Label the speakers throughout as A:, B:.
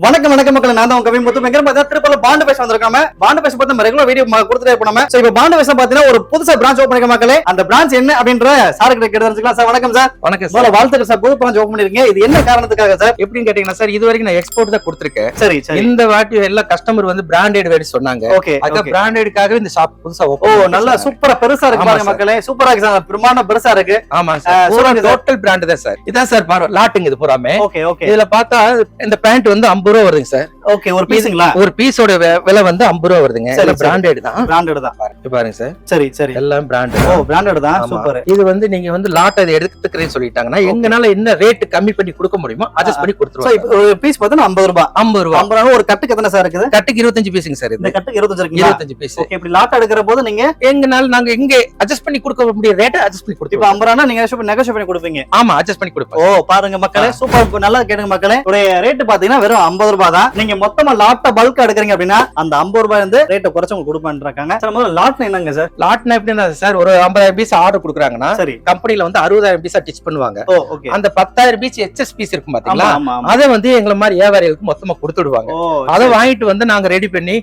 A: வணக்கம் வணக்கம் மக்கள், நான் தான் கவி முத்து. திருப்பூர்ல பாண்டு பேச வந்திருக்காம பாண்டு பேச பார்த்து ரெகுலர் வீடியோ கொடுத்துட்டே போனோம். சோ இப்போ பாண்டு பேச பாத்தீங்கன்னா ஒரு புதுசா பிரான்ச் ஓபன் பண்ணிருக்க மக்களே. அந்த பிரான்ச் என்ன அப்படின்ற சார் கிட்ட கேட்டுக்கலாம். சார் வணக்கம் சார்.
B: வணக்கம் சார்.
A: வாழ்த்துக்கள் சார். புது பிரான்ச் ஓபன் பண்ணிருக்கீங்க. இது என்ன காரணத்துக்காக சார்?
B: எப்படின்னு கேட்டீங்கன்னா சார், இது வரைக்கும் நான் எக்ஸ்போர்ட் தான் கொடுத்திருக்கேன்.
A: சரி சரி.
B: இந்த வாட்டி எல்லா கஸ்டமர் வந்து பிராண்டட் வேடி சொன்னாங்க.
A: ஓகே.
B: அத பிராண்டடுக்காக இந்த ஷாப் புதுசா ஓபன்.
A: ஓ நல்லா சூப்பரா பெருசா இருக்கு பாருங்க மக்களே. சூப்பரா இருக்கு சார். பிரமாண்ட பெருசா இருக்கு.
B: ஆமா சார். பூரா டோட்டல் பிராண்ட் தான் சார். இதான் சார் பாரு லாட்டுங்க இது பூராமே.
A: Okay okay.
B: இதுல பார்த்தா இந்த பேண்ட் வந்து 50 ரூபாய் வருதுங்க சார்.
A: ஓகே. ஒரு பீஸ்ங்களா?
B: ஒரு பீஸோட விலை வந்து 50 ரூபாய் வருதுங்க. இது பிராண்டட் தான்.
A: பிராண்டட் தான்.
B: பாருங்க சார்.
A: சரி சரி.
B: எல்லாம் பிராண்டட்.
A: ஓ பிராண்டட் தான். சூப்பர்.
B: இது வந்து நீங்க வந்து லாட் அதை எடுத்துக்கிறேன்னு சொல்லிட்டாங்கன்னா எங்கனால என்ன ரேட் கம்மி பண்ணி கொடுக்க முடியுமோ அட்ஜஸ்ட் பண்ணி கொடுத்துருவோம்.
A: ஒரு பீஸ் பார்த்தா 50 ரூபாய்.
B: 50 ரூபாய்.
A: 50 ரூபாய். ஒரு கட்டுக்கு எத்தனை சார் இருக்குது?
B: கட்டுக்கு 25 பீஸுங்க சார்.
A: இந்த கட்டுக்கு 25 இருக்கு.
B: 25 பீஸ்.
A: ஓகே. இப்படி லாட் எடுக்கிற போது நீங்க
B: எங்கனால நாங்க எங்க அட்ஜஸ்ட் பண்ணி கொடுக்க முடிய ரேட் அட்ஜஸ்ட் பண்ணி கொடுத்துருவோம்.
A: இப்ப 50 ரூபாய் நீங்க நெகோஷியேட் பண்ணி கொடுப்பீங்க.
B: ஆமா அட்ஜஸ்ட் பண்ணி கொடுப்போம்.
A: ஓ பாருங்க மக்களே, சூப்பர். நல்லா கேளுங்க மக்களே. உடைய ரேட் பாத்தீங்கன்னா வெறும் 50 ரூபாய் தான். நீங்க மொத்தமா லாட்ட பல்கா எடுக்கறீங்க அப்படின்னா அந்த 50 ரூபாய் வந்து ரேட்டை குறைச்சு உங்களுக்கு கொடுப்பான்றாங்க. சார் முதல்ல லாட்னா என்னங்க சார்?
B: லாட்னா எப்படின்னா சார், ஒரு 50,000 பீஸ் ஆர்டர் கொடுக்குறாங்கன்னா
A: சரி
B: கம்பெனில வந்து 60,000 பீஸா டிச் பண்ணுவாங்க.
A: ஓ ஓகே.
B: அந்த 10,000 பீஸ் எச்எஸ் பீஸ் இருக்கும் பாத்தீங்களா, அத வந்து எங்கள மாதிரி வியாபாரிகளுக்கு மொத்தமா கொடுத்துடுவாங்க. அத வாங்கிட்டு வந்து நாங்க ரெடி பண்ணி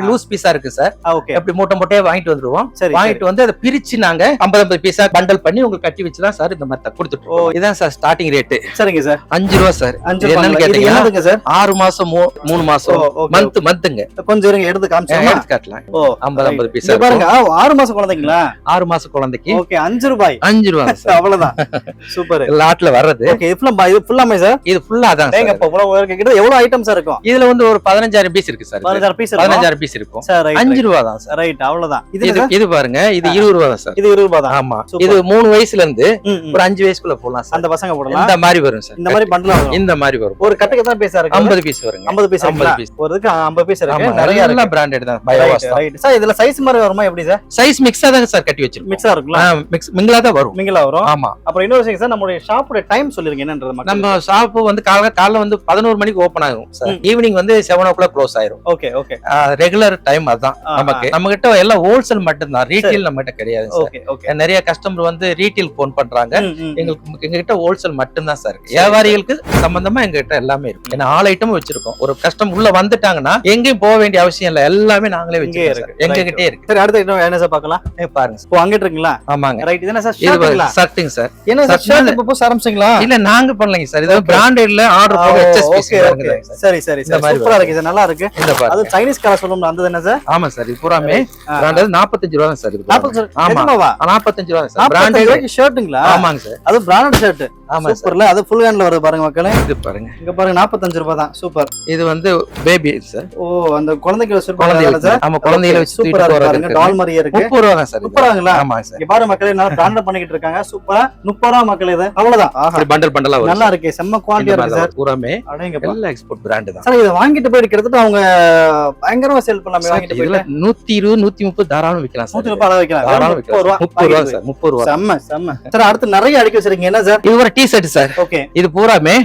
B: லூஸ் பீஸா இருக்கு சார்.
A: ஓகே.
B: அப்படி மூட்டை மூட்டையா வாங்கிட்டு வந்துருவோம்.
A: சரி.
B: வாங்கிட்டு வந்து அதை பிரிச்சு நாங்க 50 பீஸா பண்டல் பண்ணி உங்களுக்கு கட்டி வச்சுதான் சார் இந்த மாதிரி கொடுத்துட்டு. இதான் சார் ஸ்டார்டிங் ரேட்.
A: சரிங்க சார்.
B: 5 ரூபாய் சார்.
A: என்னன்னு கேட்டீங்கன்னா
B: சார் 6 மாசம் 3 மாசம் மந்த்ங்க.
A: கொஞ்சம் இருங்க எடுத்து காமிச்சோம்.
B: எடுத்து காட்டலாம். 50 பீஸ்
A: பாருங்க. 6 மாசம் குழந்தைங்களா?
B: 6 மாசம் குழந்தைக்கு.
A: ஓகே. 5 ரூபாய்.
B: 5 ரூபாய் சார்.
A: அவ்வளவுதான். சூப்பர்.
B: லாட்ல வர்றது.
A: ஓகே. இது ஃபுல்லாமே சார்.
B: இது ஃபுல்லா தான் சார்.
A: எங்க கிட்ட எவ்வளவு ஐட்டம்ஸ் இருக்கும்?
B: இதுல வந்து ஒரு 15,000 பீஸ் இருக்கு சார். 15,000 பீஸ் இருக்கும். 5 ரூபாய் தான் சார்.
A: ரைட். அவ்வளவுதான்.
B: இது பாருங்க, இது 20 ரூபாய் தான் சார்.
A: இது 20 ரூபாய் தான்.
B: ஆமா. இது 3 வயசுல இருந்து ஒரு 5 வயசுக்குள்ள போலாம் சார்.
A: அந்த பசங்க போடலாம்.
B: இந்த மாதிரி வரும் சார்.
A: இந்த மாதிரி பண்டல் வரும்.
B: இந்த மாதிரி வரும்.
A: ஒரு கட்டுக்கு எத்தனை பீஸ் இருக்கு?
B: 50 பீஸ் வருங்க.
A: 50 பீஸ். 50 பீஸ். ஒருதுக்கு 50 பீஸ் இருக்கு.
B: நிறைய எல்லாம் பிராண்டட் தான். பயோவாஸ் தான்.
A: ரைட். சார் இதுல சைஸ் மாதிரி வருமா எப்படி சார்?
B: சைஸ் மிக்ஸா தான் சார் கட்டி வச்சிருக்கோம்.
A: மிக்ஸா இருக்குல?
B: மிங்கிலா தான் வரும்.
A: மிங்கிலா வரும்.
B: ஆமா.
A: அப்புறம் இன்னொரு விஷயம் சார், நம்மளுடைய ஷாப்போட டைம் சொல்லிருங்க என்னன்றது மக்கள்.
B: நம்ம ஷாப் வந்து காலைல வந்து 11 மணிக்கு ஓபன் ஆகும் சார். ஈவினிங் வந்து 7 o'clock க்ளோஸ் ஆயிரும்.
A: Okay okay.
B: ரெகுலர் டைம் அதான் நமக்கு. நம்ம கிட்ட எல்லாம் ஹோல்சேல் மட்டும் தான், ரீட்டெயில் நம்ம கிட்ட கிடையாது சார்.
A: Okay okay.
B: நிறைய கஸ்டமர் வந்து ரீட்டெயில் போன் பண்றாங்க. எங்க கிட்ட ஹோல்சேல் மட்டும் தான் சார் இருக்கு. வியாபாரிகளுக்கு சம்பந்தமா எங்க கிட்ட எல்லாமே இருக்கு. ஏன்னா ஆல் ஐட்டமும் வச்சிருக்கோம். ஒரு கஸ்டமர் உள்ள வந்துட்டாங்கன்னா எங்கேயும் போக வேண்டிய அவசியம் இல்ல, எல்லாமே நாங்களே வச்சிருக்கோம். எங்க கிட்டே இருக்கு.
A: சரி அடுத்து என்ன சார் பார்க்கலாம்?
B: பாருங்க.
A: ஓ அங்க இருக்குங்களா?
B: ஆமாங்க.
A: ரைட். இது என்ன சார்?
B: ஷர்ட்டுங்க சார்.
A: என்ன சார் ஷர்ட் இப்ப போய் ஆரம்பிச்சீங்களா?
B: இல்ல நாங்க பண்ணலங்க சார். இது பிராண்டட்ல ஆர்டர் போக எச்எஸ் பீஸ் வருங்க.
A: சரி சரி சரி. சூப்பரா இருக்கு சார். நல்லா இருக்கு.
B: இந்த பாருங்க.
A: அது சைனீஸ் கலர் சொல்லுங்க. அந்த என்ன சார்?
B: ஆமா சார். இது பூராமே பிராண்டட் 45 ரூபாய் சார். இது
A: 45. ஆமா
B: 45 ரூபாய் சார்.
A: 45 ரூபாய்க்கு ஷர்ட்டுங்களா?
B: ஆமாங்க சார்.
A: அது பிராண்டட் ஷர்ட். ஆமா சூப்பர்ல. அது ஃபுல் ஹேண்ட்ல வருது பாருங்க மக்களே. இது
B: பாருங்க.
A: இங்க பாருங்க 45 ரூபாய் தான். சூப்பர்.
B: இது வந்து பேபி சார்.
A: ஓ அந்த குழந்தைகளை சொல்றாங்க சார்.
B: ஆமா குழந்தைகளை வச்சு தூக்கிட்டு போறாங்க.
A: டால் மாதிரியே இருக்கு.
B: 30 ரூபாய் தான் சார்.
A: 30 ரூபாய்ங்களா?
B: ஆமா சார்.
A: இங்க பாருங்க மக்களே, நல்லா பிராண்ட் பண்ணிட்டு இருக்காங்க. சூப்பரா 30 ரூபாய் மக்களே. இது அவ்வளவுதான். ஆஹா
B: பண்டல் பண்டலா வரும்.
A: நல்லா இருக்கு. செம்ம குவாலிட்டியா இருக்கு சார்.
B: பூராமே
A: அடேங்க
B: எல்லா எக்ஸ்போர்ட் பிராண்ட் தான்
A: சார். இத வாங்கிட்டு போய் கிட்டத்தட்ட அவங்க பயங்கரமா சேல் பண்ணலாமே. வாங்கிட்டு போய்
B: 120 130 தாராளம் விக்கலாம் சார்.
A: 130 அளவு விக்கலாம்.
B: 30 ரூபாய் சார். 30 ரூபாய்.
A: செம்ம செம்ம சார். அடுத்து நிறைய அடிக்க வச்சிருக்கீங்க. என்ன சார்?
B: இது ஒரு டி-ஷர்ட் சார்.
A: ஓகே.
B: இது பூராமே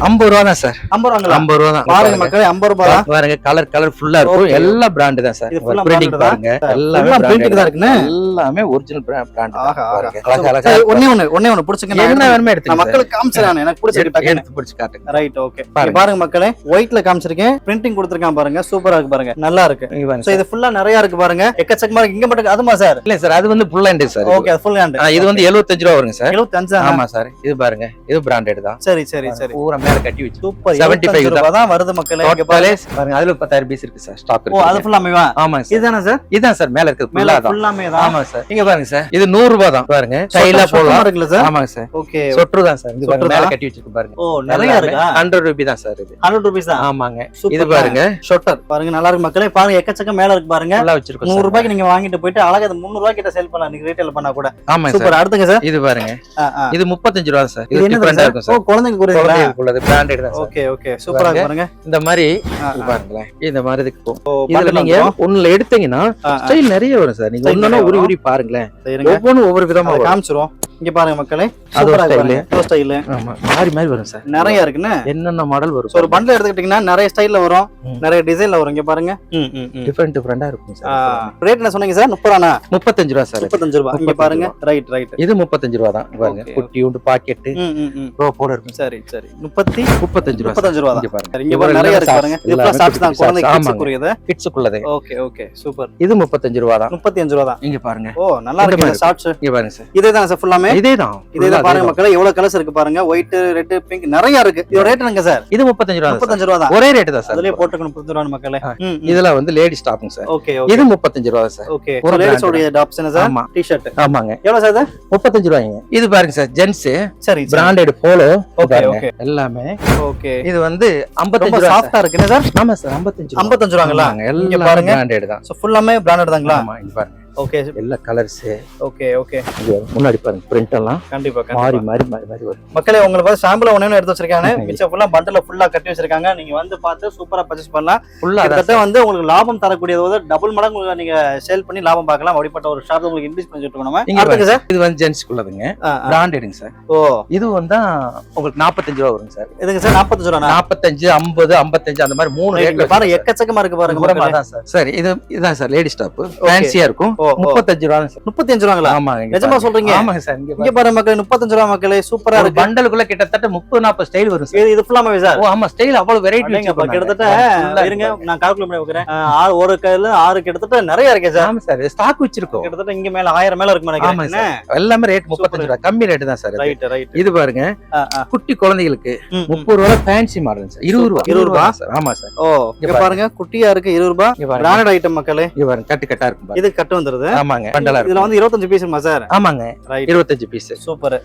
B: 50 ரூபாய் தான் சார்.
A: 50 ரூபாய்ங்களா?
B: 50 ரூபாய் தான்.
A: பாருங்க மக்களே 50 ரூபாய் தான்.
B: பாருங்க கலர் ஃபுல்லா இருக்கும். எல்லா பிராண்ட் தான் சார். பிரிண்டிங் பாருங்க. எல்லாமே பிரிண்டிங் தான் இருக்குன்னு. எல்லாமே ஒரிஜினல் பிராண்ட் பாருங்க. அழகா
A: ஒண்ணே புடிச்சுங்க.
B: என்ன வேணுமே எடுத்து
A: மக்களுக்கு காமிச்சறானே. எனக்கு பிடிச்சிருக்கு.
B: எடுத்து பிடிச்சு காட்டுங்க.
A: ரைட். ஓகே. பாருங்க மக்களே, ஒயிட்ல காமிச்சிருக்கேன். பிரிண்டிங் கொடுத்திருக்கான் பாருங்க. சூப்பரா இருக்கு பாருங்க. நல்லா இருக்கு. சோ இது ஃபுல்லா நிறைய இருக்கு பாருங்க. எக்கச்சக்கமா இருக்கு. இங்க மட்டும் அதுமா சார்?
B: இல்ல சார், அது வந்து ஃபுல் ஹேண்ட் சார்.
A: ஓகே. அது ஃபுல் ஹேண்ட்.
B: இது வந்து 75 ரூபாய் வருங்க சார்.
A: 75.
B: ஆமா சார். இது பாருங்க. இது பிராண்டட் தான்.
A: சரி சரி சரி.
B: பூரா மேல கட்டி வச்சு.
A: சூப்பர். 75 ரூபாய் தான் வருது மக்களே. இங்க
B: பாருங்க. அதுல 10,000 பீஸ் இருக்கு சார். ஸ்டாக் இருக்கு.
A: ஓ அது ஃபுல்லாமே வா?
B: ஆமா சார்.
A: இதுதானே சார்?
B: இதான் சார் மேல இருக்கு.
A: ஃபுல்லாமே தான்.
B: ஆமா சார். இங்க பாருங்க சார். இது 100 ரூபாய் தான். பாருங்க. ஸ்டைலா போலாம் இருக்குல சார். ஆமா சார்.
A: ஓகே.
B: சொட்ரு தான் சார். இது பாருங்க மேல கட்டி வச்சிருக்கு பாருங்க.
A: ஓ நிறைய இருக்கா?
B: 100 ரூபாய் தான் சார் இது.
A: 100 ரூபாய் தான்.
B: ஆமாங்க. இது பாருங்க.
A: ஷொட்டர் பாருங்க. நல்லா இருக்கு மக்களே. பாருங்க எக்கச்சக்க மேல இருக்கு பாருங்க.
B: நல்லா வச்சிருக்கோம்.
A: 100 ரூபாய்க்கு நீங்க வாங்கிட்டு போயிட்டு அழகா 300 ரூபாய் கிட்ட சேல் பண்ணலாம். நீங்க ரீட்டைல் பண்ணா கூட.
B: ஆமா சார்.
A: சூப்பர். அடுத்துங்க சார்.
B: இது பாருங்க. இது 35 ரூபாய் சார். இது டிஃபரண்டா இருக்கும்
A: சார். ஓ குழந்தைக்கு கூறீங்களா?
B: குழந்தைக்கு பிராண்டட் தான் சார்.
A: Okay okay. சூப்பரா இருக்கு பாருங்க.
B: இந்த மாதிரி பாருங்களேன். இந்த மாதிரி இதுக்கு இதுல நீங்க ஒண்ணுல எடுத்தீங்கன்னா ஸ்டைல் நிறைய வரும் சார். நீங்க ஒண்ணொண்ணா உரி பாருங்களேன். ஒவ்வொன்றும் ஒவ்வொரு விதமா
A: காமிச்சிரும். இங்க பாருங்க மக்களே,
B: அது ஒரு
A: சூப்பரா
B: style.
A: பாருங்க டோ ஸ்டைல்.
B: ஆமா மாறி மாறி வரும் சார்,
A: நிறைய இருக்குன்னு
B: என்னென்ன மாடல் வரும்.
A: ஒரு பண்டல் எடுத்துக்கிட்டீங்கன்னா நிறைய ஸ்டைல்ல வரும், நிறைய டிசைன்ல வரும். இங்க பாருங்க
B: டிஃபரெண்ட் டிஃபரெண்டா இருக்கும் சார்.
A: ரேட் என்ன சொன்னீங்க சார்? 30 ரூபா?
B: 35 ரூபா சார்.
A: 35 ரூபா. இங்க பாருங்க, ரைட் ரைட்.
B: இது 35 ரூபா தான் பாருங்க. குட்டி உண்டு பாக்கெட் ரோப்போட இருக்கும்.
A: சரி சரி. 35
B: ரூபா.
A: 35 ரூபா தான்.
B: இங்க பாருங்க,
A: இங்க பாருங்க நிறைய இருக்கு பாருங்க. இது ஃபுல்லா ஷார்ட்ஸ் தான், குழந்தை கிட்ஸ்க்குரியது.
B: கிட்ஸ்க்குள்ளதே.
A: Okay okay super.
B: இது 35 ரூபா தான்.
A: 35 ரூபா தான்.
B: இங்க பாருங்க.
A: ஓ நல்லா இருக்கு ஷார்ட்ஸ்.
B: இங்க பாருங்க சார்,
A: இதேதான் சார் ஃபுல்லாமே.
B: இதேதான்.
A: இதேதான் பாருங்க மக்களே, எவ்வளவு கலர்ஸ் இருக்கு பாருங்க. ஒயிட், ரெட், பிங்க் நிறைய இருக்கு. இது ரேட் என்னங்க சார்?
B: இது 35 ரூபா.
A: 35 ரூபா தான்.
B: ஒரே ரேட் தான் சார்.
A: அதுலயே போட்டுக்கணும் 35 ரூபா மக்களே.
B: இதுல வந்து லேடி ஸ்டாப்புங்க சார்.
A: ஓகே
B: இது 35 ரூபா சார்.
A: ஓகே. லேடிஸ் உடைய ஆப்ஷன் சார்.
B: ஆமா.
A: டி-ஷர்ட்.
B: ஆமாங்க.
A: எவ்வளவு சார் இது?
B: 35 ரூபாய்ங்க. இது பாருங்க சார், ஜென்ஸ்
A: சரி
B: பிராண்டட் போலோ.
A: ஓகே ஓகே
B: எல்லாமே
A: ஓகே.
B: இது வந்து 55
A: ரொம்ப
B: ரூபாய்
A: சாஃப்ட்டா இருக்குங்க சார்.
B: ஆமா சார், 55 ரூபாய்.
A: 55 ரூபாங்களா?
B: எல்லாம்
A: பாருங்க
B: பிராண்டட் தான்.
A: சோ ஃபுல்லாமே பிராண்டட் தாங்களா?
B: ஆமா இங்க பாருங்க.
A: ஓகே
B: எல்லா கலர்ஸ்.
A: Okay okay.
B: முன்னாடி பாருங்க பிரிண்ட் எல்லாம்
A: கண்டிப்பா
B: மாறி
A: கண்டிப்பா.
B: மாறி மாறி மாறி வரும்.
A: மக்களே உங்களுக்கு பார்த்து சாம்பிள் ஒண்ணே எடுத்து வச்சிருக்காங்க. மிச்சம் ஃபுல்லா பண்டல ஃபுல்லா கட்டி வச்சிருக்காங்க. நீங்க வந்து பார்த்து சூப்பரா பர்ச்சேஸ் பண்ணலாம்.
B: ஃபுல்லா
A: கிட்டத்தட்ட வந்து உங்களுக்கு லாபம் தரக்கூடியது டபுள் மடங்கு உங்களுக்கு நீங்க சேல் பண்ணி லாபம் பார்க்கலாம். அப்படிப்பட்ட ஒரு ஷாப் உங்களுக்கு இன்ட்ரடியூஸ் பண்ணி வச்சிருக்கோம் நம்ம.
B: இங்க
A: அடுத்து சார்,
B: இது வந்து ஜென்ஸ் குள்ளதுங்க, பிராண்டட்ங்க சார்.
A: ஓ
B: இது வந்து உங்களுக்கு 45 ரூபாய் வரும் சார்.
A: இதுங்க சார் 45 ரூபா.
B: 45, 50, 55 அந்த மாதிரி மூணு ரேட்ல
A: பாருங்க, எக்கச்சக்கமா இருக்கு பாருங்க மக்களே.
B: அதான் சார். சரி இதான் சார் லேடி ஸ்டாப். ஃபேன்சியா இருக்கும். 35 ரூபாய் சார்.
A: 35 ரூபாங்களா?
B: ஆமாங்க.
A: நிஜமா சொல்றீங்க?
B: ஆமாங்க சார்.
A: இங்க பாருங்க மக்களே, 35 ரூபா மக்களே, சூப்பரா
B: ஒரு
A: இருக்கு.
B: பண்டலுக்குள்ள கிட்டத்தட்ட 30-40 ஸ்டைல் வரும் சார்.
A: இது ஃபுல்லாமே சார்.
B: ஓ ஆமா, ஸ்டைல் அவ்வளவு வெரைட்டி வச்சிருக்காங்க.
A: கிட்டத்தட்ட இருங்க நான் கால்குலேட் பண்ணி வைக்கிறேன். ஒரு கையில 6 கிட்டத்தட்ட நிறைய இருக்கு சார்.
B: ஆமா சார், ஸ்டாக் வச்சிருக்கோம்.
A: கிட்டத்தட்ட இங்க மேல 1000 மேல இருக்கு
B: ஆமா
A: நினைக்கிறேன்.
B: சார். எல்லாமே ரேட் 35 ரூபாய். கம்மி ரேட் தான் சார்.
A: Right right.
B: இது பாருங்க, குட்டி குழந்தைகளுக்கு 30 ரூபாய் ஃபேன்சி மாடல் சார். 20 ரூபாய்.
A: 20 ரூபாய்
B: சார். ஆமா சார்.
A: ஓ இங்க பாருங்க, குட்டியா இருக்கு 20 ரூபாய். பிராண்டட் ஐட்டம் மக்களே.
B: இங்க பாருங்க, கட்டு கட்டா இருக்கும் பாருங்க.
A: இது கட்டு வந்துருது.
B: ஆமாங்க, பண்டலா இருக்கு.
A: இதுல வந்து 25 பீஸ் இருக்குமா சார்?
B: ஆமாங்க,
A: ரைட்.
B: 25 பீஸ்.
A: சூப்பர்.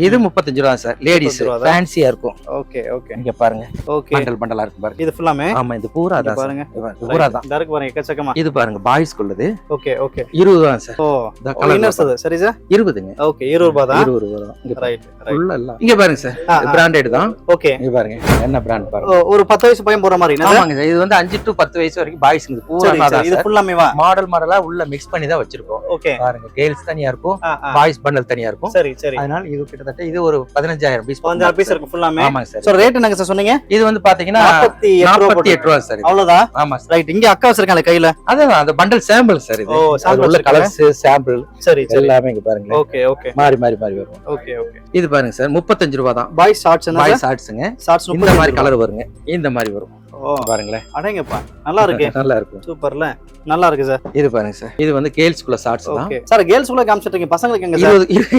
B: இது 35 ரூபாய் சார். லேடிஸ் ஃபேன்சியா இருக்கும்.
A: Okay okay.
B: இங்க பாருங்க,
A: ஓகே.
B: பண்டலா இருக்கு பாருங்க.
A: இது ஃபுல்லாமே.
B: ஆமா, இது பூரா தான்
A: பாருங்க.
B: இது பூரா தான்.
A: இந்த இருக்கு பாருங்க, எக்கச்சக்கமா.
B: இது பாருங்க, பாய்ஸ் குள்ளது.
A: Okay okay.
B: 20 தான் சார்.
A: ஓ இன்னர்ஸ் அது சரி சார்.
B: 20ங்க.
A: ஓகே 20 ரூபாய் தான்.
B: 20 ரூபாய் தான். இங்க
A: ரைட் ரைட்.
B: ஃபுல்லா எல்லாம். இங்க பாருங்க சார், பிராண்டட் தான்.
A: ஓகே.
B: இங்க பாருங்க, என்ன பிராண்ட் பாருங்க.
A: ஒரு 10 வயசு பையன் போற மாதிரி.
B: ஆமாங்க சார். இது வந்து 5 to 10 வயசு வரைக்கும் பாய்ஸ்க்கு பூரா தான்.
A: இது ஃபுல்லாமே வா
B: மாடலா உள்ள மிக்ஸ் பண்ணி தான் வச்சிருக்கோம்.
A: ஓகே.
B: பாருங்க, கேர்ள்ஸ் தனியா இருக்கும், பாய்ஸ் பண்டல் தனியா இருக்கும்.
A: சரி சரி.
B: அதனால இது கிட்டத்தட்ட இது ஒரு 15000 பீஸ்.
A: 15 பீஸ் இருக்கு ஃபுல்லாமே.
B: ஆமாங்க சார்.
A: சோ ரேட் என்னங்க சார் சொன்னீங்க?
B: இது வந்து பாத்தீங்கன்னா
A: 48
B: ரூபாய் சார்.
A: அவ்வளவுதான்.
B: ஆமா சார்.
A: ரைட். இங்க அக்கா வச்சிருக்காங்க கையில.
B: அதான் அந்த பண்டல் சாம்பிள் சார். இது அதுல உள்ள கலர்ஸ் சாம்பிள்
A: சரி சரி.
B: எல்லாமே இங்க பாருங்க.
A: Okay okay.
B: மாறி மாறி மாறி வரும்.
A: Okay okay.
B: இது பாருங்க சார், 35 ரூபாய் தான்.
A: பாய்ஸ் ஷார்ட்ஸ் என்ன?
B: பாய்ஸ் ஷார்ட்ஸ்ங்க.
A: ஷார்ட்ஸ்
B: இந்த மாதிரி கலர் வருங்க, இந்த மாதிரி வரும்.
A: ஓ
B: பாருங்களேன்,
A: அடேங்கப்பா நல்லா இருக்கு.
B: நல்லா இருக்கும்.
A: சூப்பர்ல, நல்லா இருக்கு சார்.
B: இது பாருங்க சார், இது வந்து கேர்ள்ஸ்க்குள்ள ஷார்ட்ஸ் தான்.
A: Okay sir. கேர்ள்ஸ் குள்ள காமிச்சிட்டீங்க, பசங்களுக்கு எங்க சார்?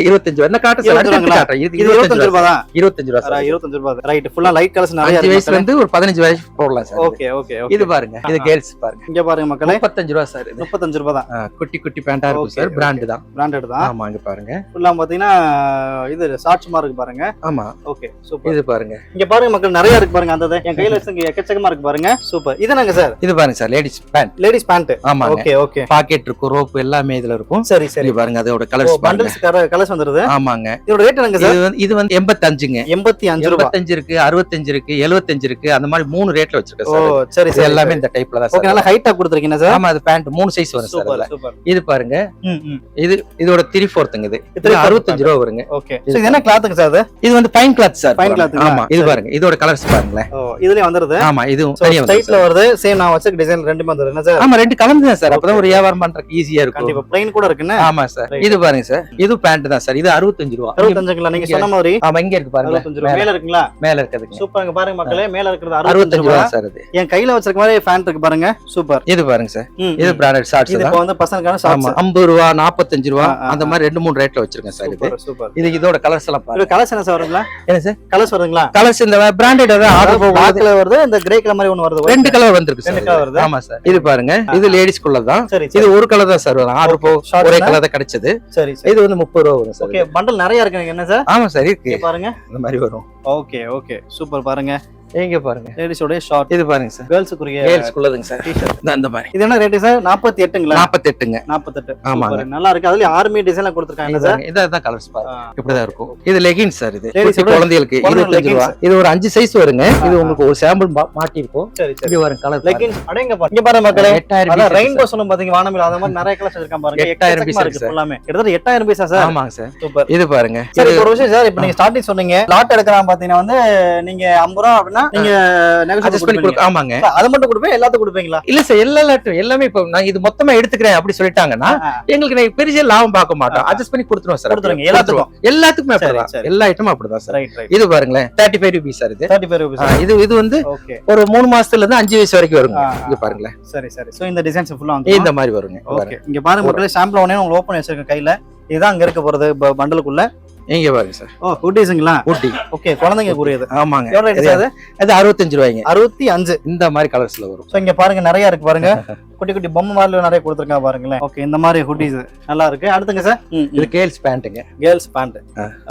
B: 25 என்ன காட்டு சார்?
A: இது 25 ரூபாய் தான்.
B: 25 ரூபாய் சார்.
A: 25 ரூபாய். ரைட். ஃபுல்லா லைட் கலர்ஸ் நிறைய
B: 5
A: இருக்கு.
B: வயசுல இருந்து ஒரு 15 வயசு போடலாம் சார்.
A: Okay okay okay.
B: இது பாருங்க, இது கேர்ள்ஸ் பாருங்க.
A: இங்க பாருங்க மக்களே,
B: 35 ரூபாய் சார். இது
A: 35 ரூபாய் தான்.
B: குட்டி குட்டி பேண்டா இருக்கும் சார். பிராண்ட் தான்.
A: பிராண்டட் தான்.
B: ஆமா, இங்க பாருங்க.
A: ஃபுல்லா பாத்தீங்கன்னா இது ஷார்ட்ஸ் மாதிரி இருக்கு பாருங்க.
B: ஆமா.
A: Okay super.
B: இது பாருங்க,
A: இங்க பாருங்க மக்கள் நிறைய இருக்கு பாருங்க. அந்த என் கையில வச்சிருக்க எக்கச்சக்கமா இருக்கு பாருங்க. சூப்பர். இது என்னங்க சார்?
B: இது பாருங்க sir, ladies pant.
A: Ladies pant.
B: ஆமா.
A: Okay okay.
B: பாக்கெட் இருக்கும், ரோப் எல்லாமே இதுல இருக்கும்.
A: சரி சரி.
B: இது பாருங்க, அதோட கலர்ஸ் பாருங்க.
A: பண்டல்ஸ் கலர்ஸ் வந்துருது.
B: ஆமாங்க.
A: இதோட ரேட் என்னங்க சார்?
B: இது வந்து 85ங்க.
A: 85 ரூபாய்.
B: 85 இருக்கு, 65 இருக்கு, 75 இருக்கு. அந்த மாதிரி 3 ரேட்ல வச்சிருக்கேன்
A: ஓ
B: சார்.
A: சரி
B: இது
A: சரி.
B: எல்லாமே இந்த டைப்ல தான்
A: ஓகே.
B: சார்.
A: நல்லா ஹைட்டா கொடுத்திருக்கீங்க சார்.
B: ஆமா, அது பேண்ட் 3 சைஸ் வரும் சார்.
A: Super super.
B: இது பாருங்க, இதோட 3/4ங்க. இது 65 ரூபாய் வருங்க.
A: ஓகே. சோ இது என்ன கிளாத்துங்க சார்?
B: இது வந்து fine cloth sir.
A: Fine cloth.
B: ஆமா. இது பாருங்க, இதோட கலர்ஸ் பாருங்களேன்.
A: ஓ இதுலயே வந்துருது.
B: ஆமா, இதுவும் தனியா வந்து
A: டைப்ல வருது. சேம் நான் வச்ச டிசைன் ரெண்டுமே வந்துருது என்ன சார்?
B: ஆமா, ரெண்டு கலந்து தான் சார். அப்பதான் ஒரு வியாபாரம் பண்றதுக்கு ஈஸியா இருக்கும்.
A: கண்டிப்பா. பிளைன் கூட இருக்குன்னு.
B: ஆமா சார். இது பாருங்க சார், இது பேண்ட் தான் சார். இது 65 ரூபாய்.
A: 65ங்களா? நீங்க சொன்ன மாதிரி.
B: ஆமா, இங்க இருக்கு பாருங்க.
A: 65 ரூபாய். மேல இருக்குங்களா?
B: மேல இருக்குதுங்க.
A: சூப்பர்ங்க. பாருங்க மக்களே, மேல இருக்குது
B: 65 ரூபாய் சார். இது
A: என் கையில வச்சிருக்க மாதிரி ஃபேன் இருக்கு பாருங்க. சூப்பர்.
B: இது பாருங்க சார், இது பிராண்டட் ஷார்ட்ஸ்
A: இது
B: தான்.
A: இப்போ வந்து பசங்களுக்கான ஷார்ட்ஸ்.
B: 50 ரூபாய், 45 ரூபாய் அந்த மாதிரி 2-3 ரேட்ல வச்சிருக்கேன் சார். இது
A: சூப்பர்.
B: இது இதோட கலர்ஸ் எல்லாம் பாருங்க.
A: கலர்ஸ் என்ன சார் வருங்களா?
B: என்ன சார்
A: கலர்ஸ் வருங்களா?
B: கலர்ஸ் இந்த பிராண்டட் தான். ஆர்டர்
A: பிளாக் கலர் வருது, இந்த கிரே கலர் மாதிரி ஒன்னு வருது.
B: ரெண்டு கலர் வந்திருக்கு சார்.
A: ரெண்டு கலர் வருது.
B: ஆமா சார். இது பாருங்க, இது லேடிஸ் குள்ள தான்.
A: சரி
B: இது ஒரு கலர் தான் சார் வரும். ஆர்டர் ஒரே கலர் தான் கிடைச்சது.
A: சரி
B: இது வந்து 30 ரூபாய் வரும் சார்.
A: ஓகே. பண்டல் நிறைய இருக்கு என்ன சார்?
B: ஆமா சார், இருக்கு
A: பாருங்க.
B: இந்த மாதிரி வரும்.
A: Okay okay super. பாருங்க
B: இங்க பாருங்க
A: லேடிஸோட ஷார்ட்.
B: இது பாருங்க சார்,
A: கேர்ள்ஸுக்குரிய
B: கேர்ள்ஸ்க்குள்ளதுங்க சார் டிஷர்ட் இந்த மாதிரி.
A: இது என்ன ரேட் சார்? 48ங்களா?
B: 48ங்க.
A: 48.
B: ஆமாங்க.
A: நல்லா இருக்கு. அதுல ஆர்மி டிசைன்ல கொடுத்திருக்காங்க சார்.
B: இதான் கலர்ஸ் பாருங்க இப்படிதான் இருக்கும். இது லெகின்ஸ் சார். இது
A: Ladies
B: குட்டி குழந்தைகளுக்கு 25 ரூபாய். இது ஒரு 5 சைஸ் வருங்க. இது உங்களுக்கு ஒரு சாம்பிள் மாட்டி இருக்கும்.
A: சரி சரி.
B: இது வரும் கலர்
A: லெகின்ஸ் அடங்க பாருங்க. இங்க பாருங்க மக்களே,
B: 8000
A: அத ரெயின்போ சொல்லும் பாத்தீங்க வானமில அத மாதிரி நிறைய கலர்ஸ் இருக்கான் பாருங்க.
B: 8000 பீஸ்
A: இருக்கு எல்லாமே. கிட்டத்தட்ட 8000 பீஸா சார்?
B: ஆமாங்க சார்.
A: சூப்பர்.
B: இது பாருங்க.
A: சரி ஒரு விஷயம் சார், இப்போ நீங்க ஸ்டார்டிங் சொன்னீங்க லாட் எடுக்கறான் பாத்தீங்கன்னா வந்து நீங்க 50 ரூபாய் அப்படினா நீங்க நெகோஷியேட் பண்ணி கொடுப்பீங்க.
B: ஆமாங்க.
A: அத மட்டும் கொடுப்பீங்க, எல்லாத்தையும் கொடுப்பீங்களா?
B: இல்ல சார், எல்லாமே இப்ப நான் இது மொத்தமா எடுத்துக்கிறேன் அப்படி சொல்லிட்டாங்கன்னா எங்களுக்கு பெரிய லாபம் பார்க்க மாட்டோம். அட்ஜஸ்ட் பண்ணி கொடுத்துருவோம் சார்.
A: கொடுத்துருங்க
B: எல்லாத்துக்குமே அப்படிதான். எல்லா ஐட்டமும் அப்படிதான் சார்.
A: Right right.
B: இது பாருங்களேன் 35 ரூபீஸ் சார். இது
A: 35 ரூபாய்.
B: இது வந்து
A: ஓகே.
B: ஒரு 3 மாசத்துல இருந்து 5 வயசு வரைக்கும் வருங்க. இங்க பாருங்களேன்.
A: சரி சரி. சோ இந்த டிசைன்ஸ் ஃபுல்லா வந்து
B: இந்த மாதிரி வருங்க.
A: ஓகே. இங்க பாருங்க மக்களே, சாம்பிள் ஒண்ணே உங்களுக்கு ஓபன் வச்சிருக்கேன் கையில. இதுதான் அங்க இருக்க போறது பண்டலுக்குள்ள.
B: இங்க பாருங்க சார்.
A: ஓ குட்டீஸ்ங்களா?
B: குட்டி.
A: ஓகே, குழந்தைங்க கூடியது.
B: ஆமாங்க.
A: எவ்வளவு ரேட் சார்?
B: அது 65 ரூபாய்ங்க.
A: 65.
B: இந்த மாதிரி கலர்ஸ்ல வரும்.
A: சோ இங்க பாருங்க நிறைய இருக்கு பாருங்க. குட்டி குட்டி பொம்மை மாதிரி நிறைய கொடுத்திருக்காங்க பாருங்களேன். ஓகே, இந்த மாதிரி ஹுட்டீஸ் நல்லா இருக்கு. அடுத்துங்க சார்.
B: இது கேர்ள்ஸ் பேண்ட்ங்க.
A: Girls pant.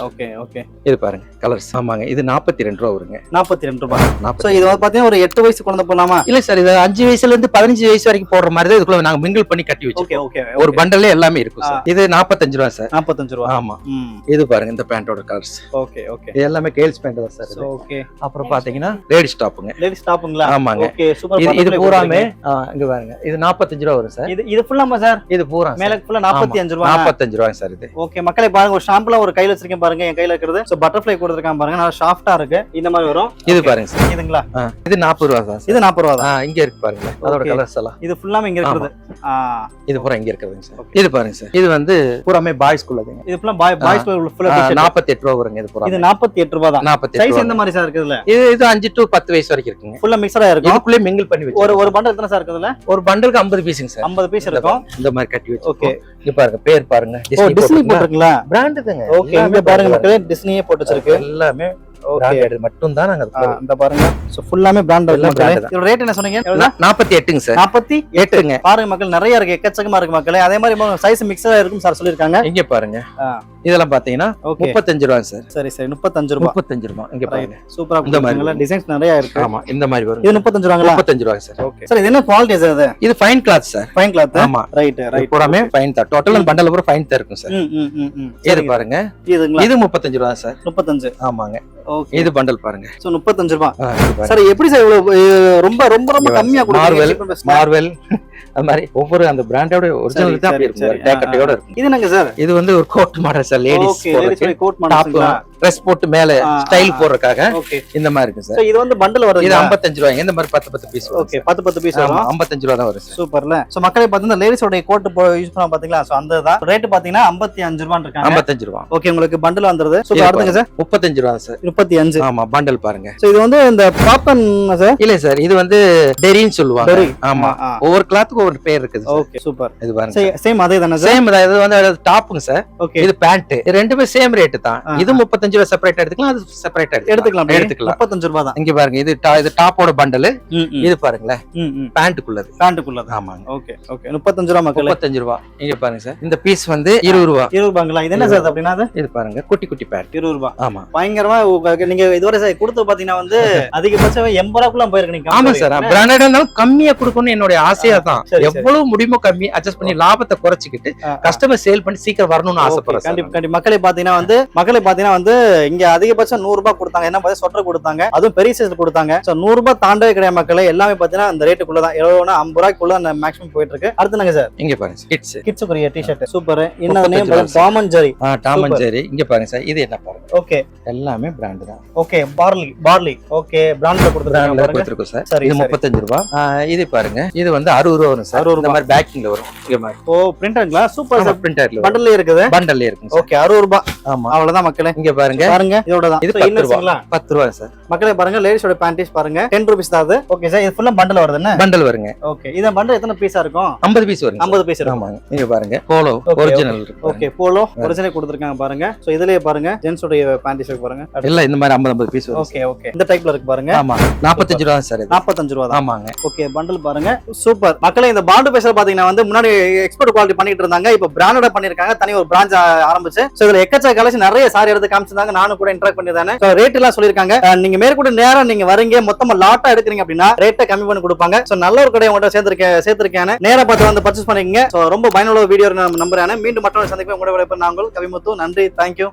A: Okay okay.
B: இது பாருங்க கலர்ஸ். ஆமாங்க. இது 42 ரூபாய் வருங்க.
A: 42 ரூபாய். சோ இது வந்து பாத்தீங்கன்னா ஒரு 8 வயசு குழந்தை போலாமா?
B: இல்ல சார், இது 5 வயசுல இருந்து 15 வயசு வரைக்கும் போடுற மாதிரி தான் இதுக்குள்ள நாங்க மிங்கிள் பண்ணி கட்டி வச்சிருக்கோம்.
A: Okay okay.
B: ஒரு பண்டல்ல எல்லாமே இருக்கும் சார். இது 45 ரூபாய் சார்.
A: 45 ரூபாய்.
B: ஆமா. இது பாருங்க இந்த பேண்டோட கலர்ஸ்.
A: Okay okay.
B: இது எல்லாமே கேர்ள்ஸ் பேண்ட் தான் சார்.
A: ஓகே.
B: அப்புறம் பாத்தீங்கன்னா லேடிஸ் டாப்புங்க.
A: லேடிஸ் டாப்புங்களா?
B: ஆமாங்க.
A: Okay super.
B: இது பூராமே இங்க பாருங்க. இது 45 ரூபாய் வரும் சார்.
A: இது ஃபுல்லாமா சார்?
B: இது பூரா
A: மேல ஃபுல்லா 45 ரூபாய்.
B: 45 ரூபாய் சார் இது.
A: ஓகே மக்களே பாருங்க, ஒரு ஷாம்புல ஒரு கையில வச்சிருக்கேன் பாருங்க. என் கையில இருக்குது. சோ பட்டர்ஃப்ளை கொடுத்திருக்கான் பாருங்க. நல்லா சாஃப்ட்டா இருக்கு. இந்த மாதிரி வரும்.
B: இது பாருங்க சார்.
A: இதுங்களா?
B: இது 40 ரூபாய் தான்.
A: இது 40 ரூபாய் தான்.
B: இங்க இருக்கு பாருங்க. அதோட கலர்ஸ் எல்லாம்.
A: இது ஃபுல்லாமே இங்க இருக்குது.
B: இது பூரா இங்க இருக்குதுங்க சார். இது பாருங்க சார். இது வந்து பூராமே பாய்ஸ் குள்ளதுங்க.
A: இது ஃபுல்லா பாய்ஸ் ஃபுல்லா
B: 48 ரூபாய் வருங்க. இது பூரா.
A: இது 48 ரூபாய் தான்.
B: 48
A: சைஸ் எந்த மாதிரி சார் இருக்குதுல?
B: இது 5 to 10 வயசு வரைக்கும் இருக்குங்க.
A: ஃபுல்லா மிக்ஸரா இருக்கும்.
B: இதுக்குள்ளே மிங்கிள் பண்ணி வச்சு.
A: ஒரு பண்டல் எத்தனை சார் இருக்குதுல?
B: ஒரு பண்டலுக்கு 50 பீஸ்ங்க சார்.
A: 50 பீஸ் இருக்கும்.
B: இந்த மாதிரி கட்டி வச்சு.
A: ஓகே.
B: இங்க பாருங்க பேர் பாருங்க.
A: டிஸ்னி போட்டுருக்கீங்களா?
B: பிராண்ட் தாங்க.
A: ஓகே, இங்க பாருங்க மக்களே, டிஸ்னியே போட்டு வச்சிருக்கு.
B: எல்லாமே
A: ஓகே.
B: மட்டும் தான் நாங்க
A: இந்த பாருங்க. சோ ஃபுல்லாமே பிராண்ட் இருக்கு. இதோட ரேட் என்ன சொன்னீங்க?
B: 48ங்க சார்.
A: 48ங்க. பாருங்க மக்கள், நிறைய இருக்கு, எக்கச்சக்கமா இருக்கு மக்களே. அதே மாதிரி சைஸ் மிக்ஸரா இருக்கும் சார் சொல்லிருக்காங்க.
B: இங்க பாருங்க. இதெல்லாம் பாத்தீங்கன்னா 35 ரூபாய் சார்.
A: சரி சரி. 35 ரூபாய்.
B: 35 ரூபாய். இங்க பாருங்க.
A: சூப்பரா இருக்குங்க. டிசைன்ஸ் நிறைய இருக்கு.
B: ஆமா, இந்த மாதிரி வரும்.
A: இது 35 ரூபாய்ங்களா?
B: 35 ரூபாய் சார்.
A: Okay sir. இது என்ன குவாலிட்டி சார்? இது
B: இது fine cloth sir.
A: Fine cloth.
B: ஆமா.
A: Right right.
B: பூராமே ஃபைன் தான். டோட்டல் பண்டல் பூரா ஃபைன் தான் இருக்கும் சார். இது பாருங்க.
A: இதுங்களா?
B: இது 35 ரூபாய் சார்.
A: 35.
B: ஆமாங்க.
A: ஓகே.
B: இது பண்டல் பாருங்க.
A: சோ 35 ரூபாய். சார் எப்படி சார் இவ்வளவு ரொம்ப ரொம்ப ரொம்ப கம்மியா கொடுக்குறீங்க?
B: மார்வெல் அந்த மாதிரி ஒவ்வொரு அந்த பிராண்டோட ஒரிஜினல் தான் அப்படி இருக்கும். டேக்கட்டோட இருக்கும்.
A: இது என்னங்க சார்?
B: இது வந்து ஒரு கோட் மாடல் சார். லேடிஸ் போடுறதுக்கு
A: கோட் மாடல்.
B: ட்ரெஸ் போட்டு மேல ஸ்டைல் போடுறதுக்காக
A: ஓகே.
B: இந்த மாதிரி இருக்கு சார்.
A: சோ இது வந்து பண்டல் வருது.
B: இது 55 ரூபாய். இந்த மாதிரி 10 பீஸ்.
A: ஓகே, 10 பீஸ் வரும்.
B: 55 ரூபாய் தான் வரும் சார்.
A: சூப்பர்ல. சோ மக்களே பாத்தீங்கன்னா லேடிஸோட கோட் யூஸ் பண்ணா பாத்தீங்களா? சோ அந்த தான் ரேட் பாத்தீங்கன்னா 55 ரூபாய் இருக்காங்க.
B: 55 ரூபாய்.
A: ஓகே, உங்களுக்கு பண்டல் வந்துருது. So அடுத்துங்க sir.
B: 35 ரூபாய் சார்.
A: 35.
B: ஆமா, பண்டல் பாருங்க.
A: சோ இது வந்து இந்த பாப்கார்ன் சார்?
B: இல்ல சார், இது வந்து டெரின்னு சொல்லுவாங்க. ஆமா, ஒவ்வொரு கிளாத்துக்கு ஒரு பேர் இருக்குது.
A: Okay super.
B: இது பாருங்க.
A: சேம் அதே தானே சார்?
B: சேம் தான். இது வந்து டாப்புங்க சார்.
A: ஓகே.
B: இது பேண்ட். ரெண்டுமே சேம் ரேட் தான். இது 35 ரூபாய் செப்பரேட் எடுத்துக்கலாம். அது செப்பரேட் எடுத்துக்கலாம்.
A: 35 ரூபாய் தான்.
B: இங்க பாருங்க. இது டாப்போட பண்டல். இது பாருங்களேன். பேண்ட்டுக்குள்ளது.
A: பேண்ட்டுக்குள்ளது.
B: ஆமாங்க.
A: Okay okay. 35 ரூபாய் மக்களே.
B: 35 ரூபாய். இங்க பாருங்க சார். இந்த பீஸ் வந்து 20 ரூபாய்.
A: 20 ரூபாய்ங்களா? இது என்ன சார் அப்படினா?
B: இது பாருங்க, குட்டி குட்டி பேண்ட்.
A: 20 ரூபாய்.
B: ஆமா.
A: பயங்கரமா நீங்க இதுவரை சார் கொடுத்து பாத்தீங்கன்னா வந்து அதிகபட்சம் 80 ரூபாய்க்குள்ள போயிருக்கு நீங்க.
B: ஆமா சார். பிராண்டடா இருந்தாலும் கம்மியா கொடுக்கணும் என்னோட ஆசையா தான். எவ்வளவு முடியுமோ கம்மி அட்ஜஸ்ட் பண்ணி லாபத்தை குறைச்சிக்கிட்டு கஸ்டமர் சேல் பண்ணி சீக்கிரம் வரணும்னு ஆசைப்படுறேன்.
A: கண்டிப்பா. மக்களே பாத்தீங்கன்னா வந்து இங்க அதிகபட்சம் 100 ரூபாய் கொடுத்தாங்க. என்ன பார்த்தா சொட்டர் கொடுத்தாங்க. அதுவும் பெரிய சைஸ் கொடுத்தாங்க. சோ 100 ரூபாய் தாண்டவே கிடையாது மக்களே. எல்லாமே பாத்தீங்கன்னா அந்த ரேட்டுக்குள்ள தான். 50 ரூபாய்க்குள்ள அந்த மேக்ஸிமம் போயிட்டு இருக்கு. அடுத்துங்க சார்.
B: இங்க பாருங்க. கிட்ஸ்க்குரிய
A: டி-ஷர்ட். சூப்பர். என்ன name? Tom and Jerry.
B: Tom and Jerry. இங்க பாருங்க சார். இது என்ன பாருங்க.
A: ஓகே.
B: எல்லாமே பிராண்ட் தான்.
A: ஓகே. பார்லி. ஓகே, பிராண்ட்ல கொடுத்திருக்காங்க
B: சார். இது 35 ரூபாய். இது பாருங்க. இது வந்து 60 ரூபாய் வரும் சார். இந்த மாதிரி பேக்கிங்ல வரும். இங்க மாதிரி.
A: ஓ, பிரிண்டர்ங்களா? Super sir.
B: பிரிண்டர்ல
A: பண்டல்ல இருக்குது.
B: பண்டல்ல இருக்கு.
A: ஓகே, 60 ரூபாய்.
B: ஆமா,
A: அவ்வளவுதான் மக்களே.
B: இங்க பாருங்க.
A: இதோட தான்.
B: இது 10 ரூபாய். 10 ரூபாய் சார்.
A: மக்களே பாருங்க, லேடிஸோட பேண்டீஸ் பாருங்க. 10 ரூபீஸ் தான் அது. Okay sir. இது ஃபுல்லா பண்டல் வருது என்ன?
B: பண்டல் வருங்க.
A: ஓகே. இந்த பண்டல் எத்தனை பீஸா இருக்கும்?
B: 50 பீஸ் வரும்.
A: 50 பீஸ் இருக்கும்.
B: ஆமாங்க. இங்க பாருங்க. போலோ ஒரிஜினல் இருக்கு.
A: ஓகே, போலோ ஒரிஜினல் கொடுத்திருக்காங்க பாருங்க. சோ இதுலயே பாருங்க ஜென்ஸோட பேண்டீஸ் இருக்கு பாருங்க.
B: எல்லாம் இந்த மாதிரி 50 பீஸ் வரும்.
A: Okay okay. இந்த டைப்ல இருக்கு பாருங்க.
B: ஆமா, 45 ரூபாய் சார்.
A: 45 ரூபாய் தான்.
B: ஆமாங்க.
A: ஓகே, பண்டல் பாருங்க. சூப்பர். மக்களே இந்த பாண்டு பேசல பாத்தீங்கன்னா வந்து முன்னாடி எக்ஸ்போர்ட் குவாலிட்டி பண்ணிட்டு இருந்தாங்க. இப்போ பிராண்டடா பண்ணிருக்காங்க. தனி ஒரு பிரான்ச் ஆரம்பிச்சு. சோ இதுல எக்கச்சக்க கலெக்ஷன் நிறைய சாரி எடுத்து காமிச்சு வச்சிருந்தாங்க, நானும் கூட இன்டராக்ட் பண்ணிதானே. ரேட் எல்லாம் சொல்லிருக்காங்க. நீங்க மேற்கொண்டு நேரம் நீங்க வரீங்க, மொத்தமா லாட்டா எடுக்கிறீங்க அப்படின்னா ரேட்டை கம்மி பண்ணி கொடுப்பாங்க. சோ நல்ல ஒரு கடை உங்கள்கிட்ட சேர்த்திருக்கேன், நேரா பார்த்து வந்து பர்ச்சேஸ் பண்ணிக்கங்க. சோ ரொம்ப பயனுள்ள வீடியோ நம்புறேன். மீண்டும் மற்றொரு சந்திப்பை உங்களுடைய நான் உங்கள் கவிமுத்து. நன்றி, தேங்க்யூ.